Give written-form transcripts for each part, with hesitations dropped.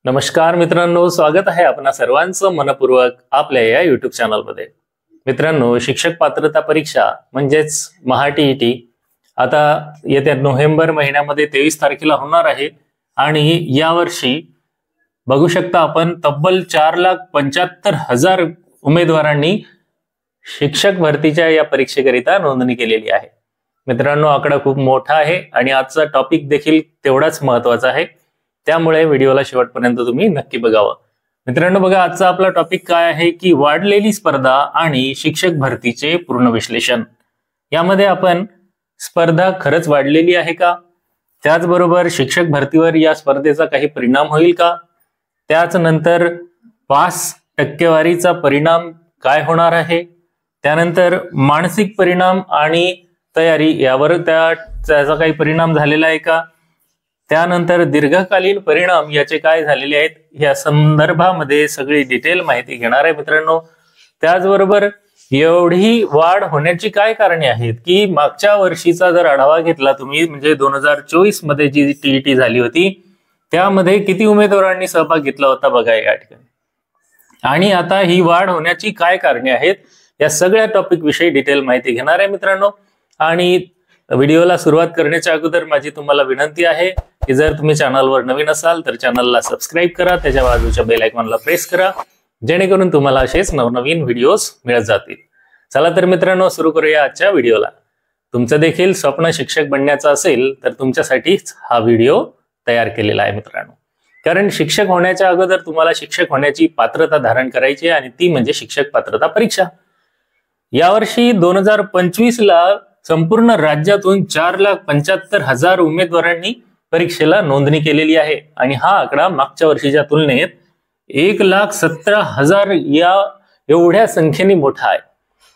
नमस्कार मित्रांनो, स्वागत आहे आपणा सर्वांचं मनपूर्वक आपल्या या YouTube चॅनलमध्ये। मित्रांनो, शिक्षक पात्रता परीक्षा म्हणजेच महा-टी-ई-टी आता येत्या नोव्हेंबर महिन्यामध्ये 23 तारखेला होणार आहे आणि यावर्षी बघू शकता आपण तब्बल 4,75,000 उमेदवारांनी शिक्षक भरतीच्या या परीक्षेकरिता नोंदणी केलेली आहे। मित्रांनो, आकडा खूप मोठा आहे आणि आजचा टॉपिक देखील तेवढाच महत्त्वाचा आहे, त्यामुळे व्हिडिओला शेवटपर्यंत तुम्ही नक्की बघावं। मित्रांनो बघा, आजचा आपला टॉपिक काय आहे की वाढलेली स्पर्धा आणि शिक्षक भरतीचे पूर्ण विश्लेषण। यामध्ये आपण स्पर्धा खरंच वाढलेली आहे का, त्याचबरोबर शिक्षक भरतीवर या स्पर्धेचा काही परिणाम होईल का, त्याच नंतर पास टक्केवारीचा परिणाम काय होणार आहे, त्यानंतर मानसिक परिणाम आणि तयारी यावर त्याचा काही परिणाम झालेला आहे का, त्यानंतर दीर्घकालीन परिणाम याचे काय झालेले आहेत, या संदर्भामध्ये सगळी डिटेल माहिती घेणार आहे मित्रांनो। त्याचबरोबर एवढी वाढ होण्याची काय कारणे आहेत की मागच्या वर्षीचा जर आढावा घेतला तुम्ही, म्हणजे 2024 मध्ये जी टी-ई-टी झाली होती त्यामध्ये किती उमेदवारांनी सहभाग घेतला होता बघा या ठिकाणी, आणि आता ही वाढ होण्याची काय कारणे आहेत, या सगळ्या टॉपिक विषयी डिटेल माहिती घेणार आहे मित्रांनो। आणि व्हिडिओला सुरुवात करण्याच्या अगोदर माझी तुम्हाला विनंती आहे की जर तुम्ही चॅनलवर नवीन असाल तर चॅनलला सबस्क्राइब करा, त्याच्या बाजूच्या बेल आयकॉनला प्रेस करा, जेणेकरून तुम्हाला असेच नवनवीन व्हिडिओज मिळत जातील। चला तर मित्रांनो, सुरू करूया आजच्या व्हिडिओला। तुमचं देखील स्वप्न शिक्षक बनण्याचं असेल तर तुमच्यासाठीच हा व्हिडिओ तयार केलेला आहे मित्रांनो, कारण शिक्षक होण्याच्या अगोदर तुम्हाला शिक्षक होण्याची पात्रता धारण करायची आहे आणि ती म्हणजे शिक्षक पात्रता परीक्षा। यावर्षी 2025 ला संपूर्ण राज्यातून 4,75,000 उमेदवारांनी परीक्षेला नोंदणी केलेली आहे आणि हा आकडा मागच्या वर्षीच्या तुलनेत 1,17,000 या एवढ्या संख्येने मोठा आहे।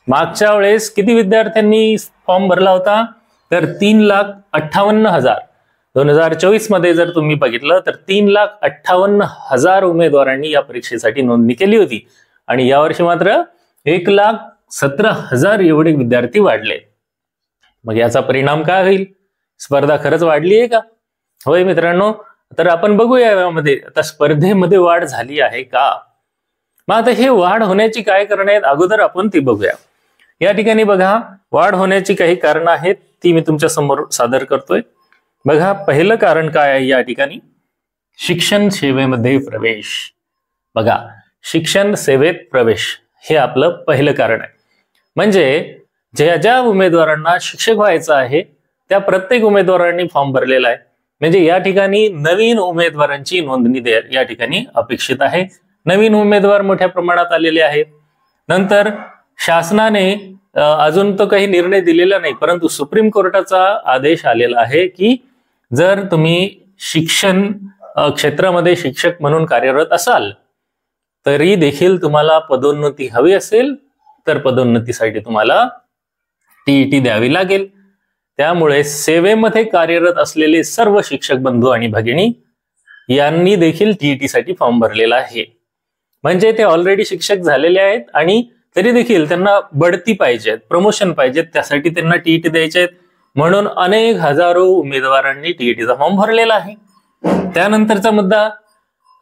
मागच्या वेळेस किती विद्यार्थ्यांनी फॉर्म भरला होता तर 3,58,000। 2024 मध्ये जर तुम्ही बघितलं तर 3,58,000 उमेदवारांनी या परीक्षेसाठी नोंदणी केली होती आणि यावर्षी मात्र 1,17,000 एवढे विद्यार्थी वाढले। मग याचा परिणाम काय होईल, स्पर्धा खरंच वाढली आहे का? होय मित्रांनो, तर आपण बघूया यामध्ये आता स्पर्धेमध्ये वाढ झाली आहे का। मग आता हे वाढ होण्याची काय कारण आहेत अगोदर आपण ती बघूया। या ठिकाणी बघा, वाढ होण्याची काही कारण आहेत ती मी तुमच्या समोर सादर करतोय। बघा, पहिलं कारण काय आहे या ठिकाणी, शिक्षण सेवेमध्ये प्रवेश। बघा, शिक्षण सेवेत प्रवेश हे आपलं पहिलं कारण आहे। म्हणजे ज्या उमेदवारांना शिक्षक व्हायचं आहे त्या प्रत्येक उमेदवारांनी फॉर्म भरलेला आहे, म्हणजे या ठिकाणी नवीन उमेदवारांची नोंदणी या ठिकाणी अपेक्षित आहे। नवीन उमेदवार मोठ्या प्रमाणात आलेले आहेत। नंतर शासनाने अजून तो काही निर्णय दिलेला नाही, परंतु सुप्रीम कोर्टाचा आदेश आलेला आहे की जर तुम्ही शिक्षण क्षेत्रामध्ये शिक्षक म्हणून कार्यरत असाल तरी देखील तुम्हाला पदोन्नती हवी असेल तर पदोन्नतीसाठी तुम्हाला टी-ई-टी द्यावी लागेल। त्यामुळे सेवेमध्ये कार्यरत असलेले सर्व शिक्षक बंधू आणि भगिनी यांनी देखील टी-ई-टी साठी फॉर्म भरलेला आहे। म्हणजे ते ऑलरेडी शिक्षक झालेले आहेत आणि तरी देखील त्यांना बढती पाहिजे, प्रमोशन पाहिजे, त्यासाठी त्यांना टी-ई-टी द्यायचे आहेत, म्हणून अनेक हजारो उमेदवारांनी टी-ई-टीचा फॉर्म भरलेला आहे। त्यानंतरचा मुद्दा,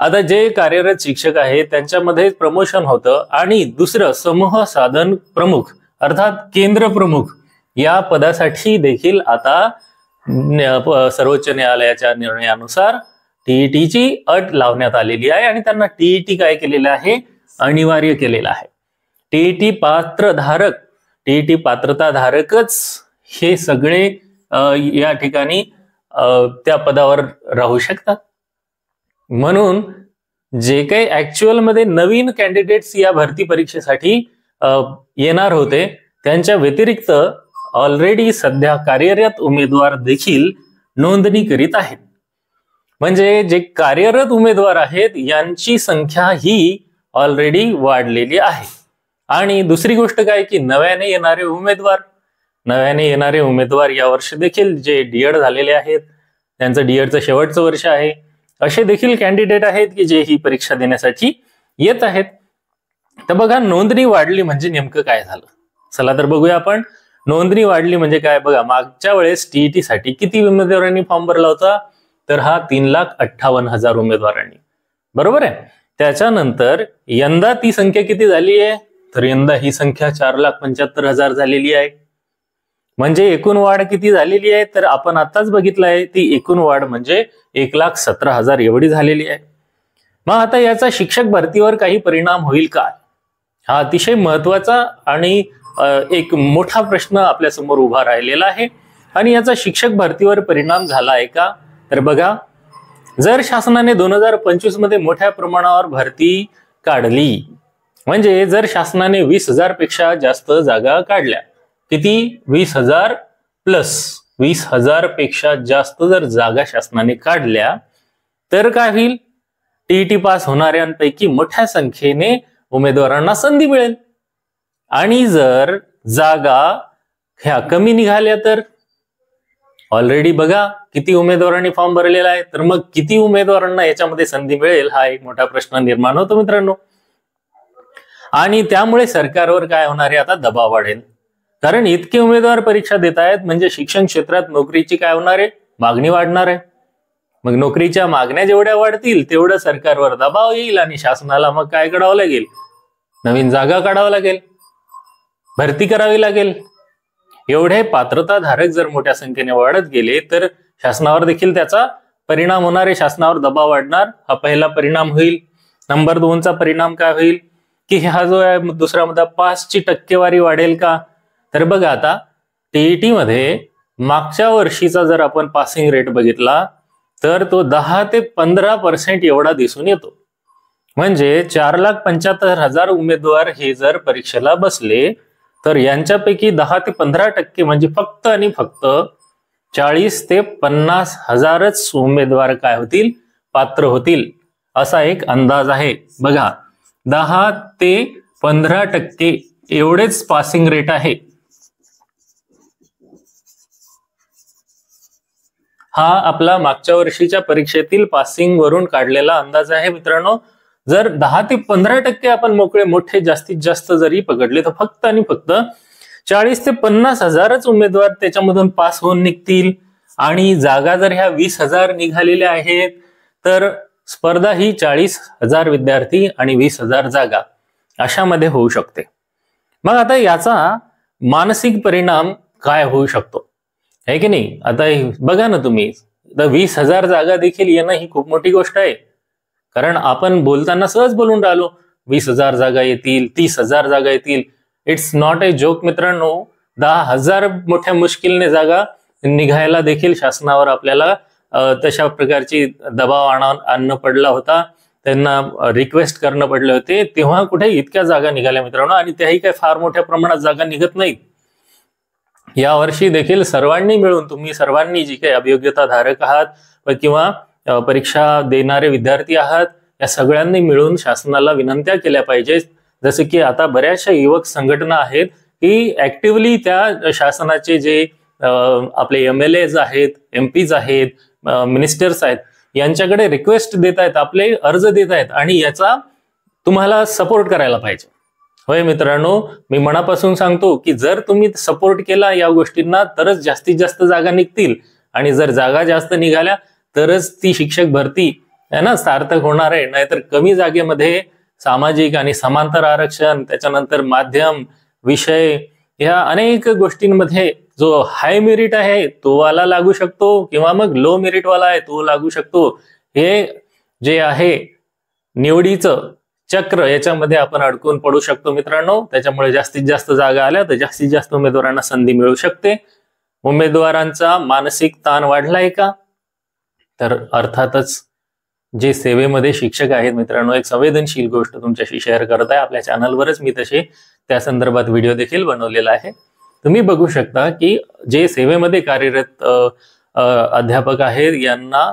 आता जे कार्यरत शिक्षक आहेत त्यांच्यामध्ये प्रमोशन होतं आणि दुसरं समूह साधन प्रमुख अर्थात केंद्र प्रमुख या पदासाठी देखील आता सर्वोच्च न्यायालयाच्या निर्णयानुसार टी-ई-टीची अट लावण्यात आलेली आहे आणि त्यांना टी-ई-टी काय केलेलं आहे, अनिवार्य केलेलं आहे। टी-ई-टी पात्रधारक, टी-ई-टी पात्रताधारकच हे सगळे या ठिकाणी त्या पदावर राहू शकतात। म्हणून जे काही ऍक्च्युअल मध्ये नवीन कॅन्डिडेट्स या भरती परीक्षेसाठी येणार होते त्यांच्या व्यतिरिक्त ऑलरेडी सध्या कार्यरत उमेदवार देखील नोंदणी करीत आहेत। म्हणजे जे कार्यरत उमेदवार आहेत यांची संख्या ही ऑलरेडी वाढलेली आहे। आणि दुसरी गोष्ट काय की नव्याने येणारे उमेदवार या वर्षी देखील जे डी-एड झालेले आहेत, त्यांचं डी-एडचं शेवटचं वर्ष आहे, असे देखील कॅन्डिडेट आहेत की जे ही परीक्षा देण्यासाठी येत आहेत। तर बघा, नोंदणी वाढली म्हणजे नेमकं काय झालं, चला तर बघूया आपण। नोंदणी वाढली म्हणजे काय, बघा मागच्या वेळेस टी-ई-टी साठी किती उमेदवारांनी फॉर्म भरला होता तर हा 3,58,000 उमेदवारांनी। बरोबर आहे. त्याच्यानंतर यंदा ती संख्या किती झाली आहे, तर यंदा ही संख्या 4,75,000 झालेली आहे. म्हणजे एकूण वाढ किती झालेली आहे, तर आपण आताच बघितलं आहे ती एकूण वाढ म्हणजे 1,17,000 एवढी झालेली आहे. मग आता याचा शिक्षक भरतीवर काही परिणाम होईल का, हा अतिशय महत्वाचा आणि एक मोठा प्रश्न आपल्या समोर उभा राहिलेला आहे. आणि याचा शिक्षक भरतीवर परिणाम झाला आहे का, तर बघा, जर शासनाने 2025 मध्ये मोठ्या प्रमाणावर भरती काढली, म्हणजे जर शासनाने 20,000 पेक्षा जास्त जागा काढल्या, किती, 20,000 प्लस 20,000 पेक्षा जास्त जर जागा शासनाने काढल्या, तर काय होईल, टीईटी पास होणाऱ्यांपैकी मोठ्या संख्येने उमेदवारांना संधी मिळेल. आणि जर जागा ह्या कमी निघाल्या तर ऑलरेडी बघा किती उमेदवारांनी फॉर्म भरलेला आहे, तर मग किती उमेदवारांना याच्यामध्ये संधी मिळेल, हा एक मोठा प्रश्न निर्माण होतो मित्रांनो. आणि त्यामुळे सरकारवर काय होणार आहे, आता दबाव वाढेल. कारण इतके उमेदवार परीक्षा देत आहेत म्हणजे शिक्षण क्षेत्रात नोकरीची काय होणार आहे, मागणी वाढणार आहे. मग नोकरीच्या मागण्या जेवढ्या वाढतील तेवढं सरकारवर दबाव येईल आणि शासनाला मग काय करावं लागेल, नवीन जागा काढावं लागेल, भरती करावी लागेल. एवढे पात्रताधारक जर मोठ्या संख्येने वाढत गेले तर शासनावर देखील त्याचा परिणाम होणार आहे, शासनावर दबाव वाढणार. हा पहिला परिणाम होईल. नंबर 2चा परिणाम काय होईल, की हा जो आहे दुसरा मुद्दा, पासची टक्केवारी वाढेल का, तर बघा आता टीईटी मध्ये मागच्या वर्षीचा जर आपण पासिंग रेट बघितला तर तो 10 ते 15% एवढा दिसून येतो. म्हणजे 4,75,000 उमेदवार हे जर परीक्षेला बसले तर यांच्यापैकी 10 ते 15% म्हणजे फक्त आणि फक्त 40 ते 50,000च उमेदवार काय होतील, पात्र होतील, असा एक अंदाज आहे. बघा, 10 ते 15% एवढेच पासिंग रेट आहे. हा आपला मागच्या वर्षीच्या परीक्षेतील पासिंग वरून काढलेला अंदाज आहे मित्रांनो. जर 10 ते 15% आपण मोठे जास्तीत जास्त जरी पकडले तर फक्त आणि फक्त 40 ते 50,000च उमेदवार त्याच्यामधून पास होऊन निघतील. आणि जागा जर ह्या 20,000 निघालेल्या आहेत तर स्पर्धा ही 40,000 विद्यार्थी आणि 20,000 जागा अशामध्ये होऊ शकते. मग आता याचा मानसिक परिणाम काय होऊ शकतो, है की नाही. आता बघा ना तुम्ही, 20,000 जागा देखील येणं ही खूप मोठी गोष्ट आहे. कारण आपण बोलताना सहज बोलून राहिलो 20,000 जागा येतील, 30,000 जागा येतील. इट्स नॉट ए जोक मित्रांनो. 10,000 मोठ्या मुश्किलने जागा निघायला देखील शासनावर आपल्याला तशा प्रकारची दबाव आणणं पडला होता, त्यांना रिक्वेस्ट करणं पडले होते. तेव्हा कुठे इतक्या जागा निघाल्या मित्रांनो, आणि त्याही काही फार मोठ्या प्रमाणात जागा निघत नाहीत. या वर्षी देखील सर्वांनी मिळून, तुम्ही सर्वांनी जी काही अभियोग्यता धारक आहात किंवा परीक्षा देणारे विद्यार्थी आहात, या सगळ्यांनी मिळून शासनाला विनंत्या केल्या पाहिजेत. जसे की आता बऱ्याचशा युवक संघटना आहेत की ऍक्टिव्हली त्या शासनाचे जे आपले MLAs आहेत, MPs आहेत, मिनिस्टर्स आहेत, यांच्याकडे रिक्वेस्ट देत आहेत, आपले अर्ज देत आहेत, आणि याचा तुम्हाला सपोर्ट करायला पाहिजे. होय मित्रांनो, मी मनापासून सांगतो की जर तुम्ही सपोर्ट केला या गोष्टींना तरच जास्तीत जास्त जागा निघतील. आणि जर जागा जास्त निघाल्या तरच ती शिक्षक भरती आहे ना सार्थक होणार आहे. नाहीतर कमी जागेमध्ये सामाजिक आणि समांतर आरक्षण, त्याच्यानंतर माध्यम विषय, या अनेक गोष्टींमध्ये जो हाय मेरिट आहे तो वाला लागू शकतो किंवा मग लो मेरिट वाला आहे तो लागू शकतो. हे जे आहे निवडीचं चक्र, याच्यामध्ये आपण अडकून पडू शकतो मित्रांनो. त्याच्यामुळे जास्तीत जास्त जागा आल्या तर जास्तीत जास्त उमेदवारांना संधी मिळू शकते. उमेदवारांचा मानसिक ताण वाढलाय का, तर अर्थातच जे सेवेमध्ये शिक्षक आहेत मित्रांनो, एक संवेदनशील गोष्ट तुमच्याशी शेअर करत आहे. आपल्या चॅनलवरच मी तसे त्या संदर्भात व्हिडिओ देखील बनवलेला आहे. तुम्ही बघू शकता की जे सेवेमध्ये कार्यरत अध्यापक आहेत यांना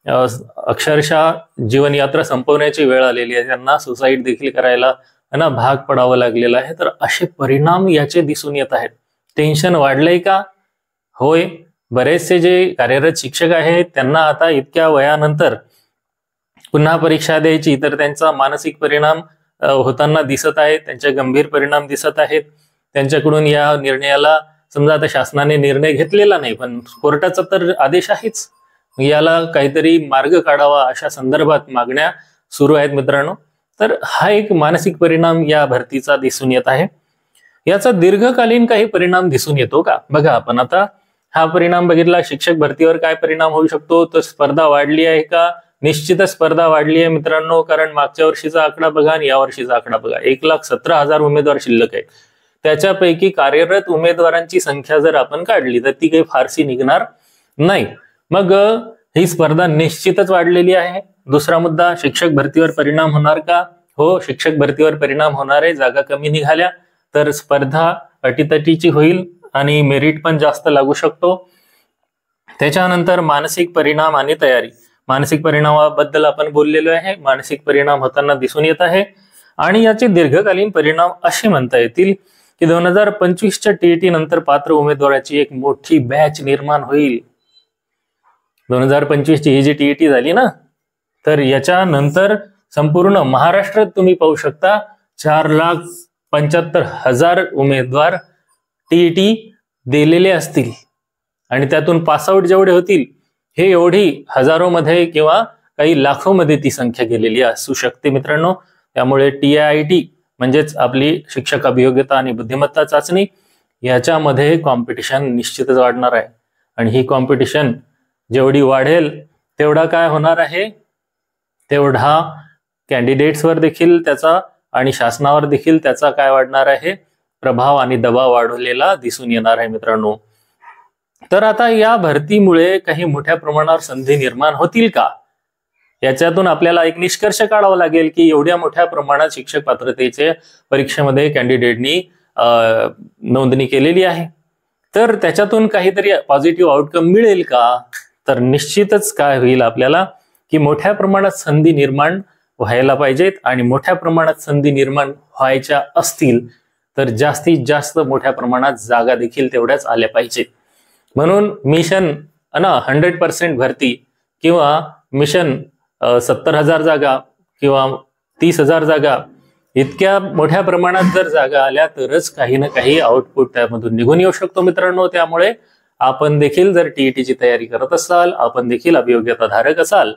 अक्षरशः जीवनयात्रा संपवण्याची वेळ आलेली आहे, त्यांना सुसाईड देखील करायला भाग पडावं लागलेलं आहे. तर असे परिणाम याचे दिसून येत आहेत. टेन्शन वाढलंय का, होय. बरेचसे जे कार्यरत शिक्षक आहेत त्यांना आता इतक्या वयानंतर पुन्हा परीक्षा द्यायची, तर त्यांचा मानसिक परिणाम होताना दिसत आहे, त्यांचे गंभीर परिणाम दिसत आहेत. त्यांच्याकडून या निर्णयाला, समजा आता शासनाने निर्णय घेतलेला नाही पण कोर्टाचा तर आदेश आहेच, याला काहीतरी मार्ग काढावा अशा संदर्भात मागण्या सुरू आहेत मित्रांनो. तर हा एक मानसिक परिणाम या भरतीचा दिसून येत आहे. याचा दीर्घकालीन काही परिणाम दिसून येतो का? बघा, आपण आता हा परिणाम बघितला. शिक्षक भरतीवर काय परिणाम होऊ शकतो? तर स्पर्धा वाढली आहे का? निश्चितच स्पर्धा वाढली आहे मित्रांनो. कारण मागच्या वर्षीचा आकडा बघा आणि या वर्षीचा आकडा बघा. 1,17,000 उमेदवार शिल्लक आहेत. त्याच्यापैकी कार्यरत उमेदवारांची संख्या जर आपण काढली तर ती काही फारशी निघणार नाही. मग ही स्पर्धा निश्चितच वाढलेली आहे. दुसरा मुद्दा, शिक्षक भरतीवर परिणाम होणार का? हो, शिक्षक भरतीवर परिणाम होणार आहे. जागा कमी निघाल्या तर स्पर्धा अटीतटीची होईल आणि मेरिट पण जास्त लागू शकतो. त्याच्यानंतर मानसिक परिणाम आणि तयारी. मानसिक परिणामाबद्दल आपण बोललेलो आहे. मानसिक परिणाम होताना दिसून येत आहे आणि याचे दीर्घकालीन परिणाम असे म्हणता येतील की 2025च्या टीईटी नंतर पात्र उमेदवाराची एक मोठी बॅच निर्माण होईल. 2025ची ही जी टीईटी झाली ना, तर याच्यानंतर संपूर्ण महाराष्ट्रात तुम्ही पाहू शकता 4,75,000 उमेदवार टीईटी दिलेले असतील आणि त्यातून पासआउट जेवढे होतील हे एवढी हजारोमध्ये किंवा काही लाखोमध्ये ती संख्या गेलेली असू शकते मित्रांनो. त्यामुळे TIIT म्हणजेच आपली शिक्षक अभियोग्यता आणि बुद्धिमत्ता चाचणी, याच्यामध्ये कॉम्पिटिशन निश्चितच वाढणार आहे. आणि ही कॉम्पिटिशन जेवढी वाढेल तेवढा काय होणार आहे, तेवढा कॅन्डिडेट्सवर देखील त्याचा आणि शासनावर देखील त्याचा काय वाढणार आहे, प्रभाव आणि दबाव वाढवलेला दिसून येणार आहे मित्रांनो. तर आता या भरतीमुळे काही मोठ्या प्रमाणावर संधी निर्माण होतील का? याच्यातून आपल्याला एक निष्कर्ष काढावा लागेल की एवढ्या मोठ्या प्रमाणात शिक्षक पात्रतेच्या परीक्षेमध्ये कॅन्डिडेटनी नोंदणी केलेली आहे, तर त्याच्यातून काहीतरी पॉझिटिव्ह आउटकम मिळेल का? तर निश्चितच काय होईल आपल्याला की मोठ्या प्रमाणात संधी निर्माण व्हायला पाहिजेत आणि मोठ्या प्रमाणात संधी निर्माण व्हायच्या असतील तर जास्तीत जास्त मोठ्या प्रमाणात जागा देखील तेवढ्याच आल्या पाहिजेत. म्हणून मिशन 100% भरती किंवा मिशन 70,000 जागा किंवा 30,000 जागा इतक्या मोठ्या प्रमाणात जर जागा आल्या तरच काही ना काही आउटपुट त्यामधून निघून येऊ शकतो मित्रांनो. त्यामुळे आपण देखील जर टीईटीची तयारी करत असाल, आपण देखील अभियोग्यता धारक असाल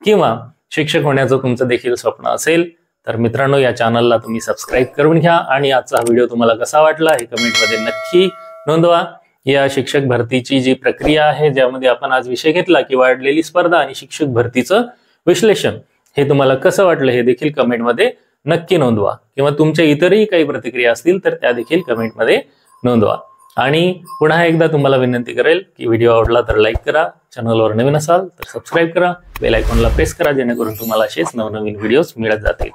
किंवा शिक्षक होण्याचं तुमचं देखील स्वप्न असेल तर मित्रांनो या चॅनलला तुम्ही सबस्क्राईब करून घ्या. आणि आजचा व्हिडिओ तुम्हाला कसा वाटला हे कमेंटमध्ये नक्की नोंदवा. या शिक्षक भरतीची जी प्रक्रिया आहे, ज्यामध्ये आपण आज विषय घेतला की वाढलेली स्पर्धा आणि शिक्षक भरतीचं विश्लेषण, हे तुम्हाला कसं वाटलं हे देखील कमेंटमध्ये नक्की नोंदवा. किंवा तुमच्या इतरही काही प्रतिक्रिया असतील तर त्या देखील कमेंटमध्ये नोंदवा. आणि पुन्हा एकदा तुम्हाला विनंती करेल की व्हिडिओ आवडला तर लाईक करा, चॅनलवर नवीन असाल तर सबस्क्राईब करा, बेल आयकॉनला प्रेस करा, जेणेकरून तुम्हाला असेच नवनवीन व्हिडिओज मिळत जातील.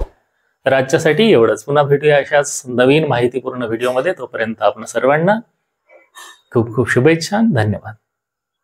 तर आजच्यासाठी एवढंच. पुन्हा भेटूया अशाच नवीन माहितीपूर्ण व्हिडिओमध्ये. तोपर्यंत आपण सर्वांना खूप खूप शुभेच्छा. धन्यवाद.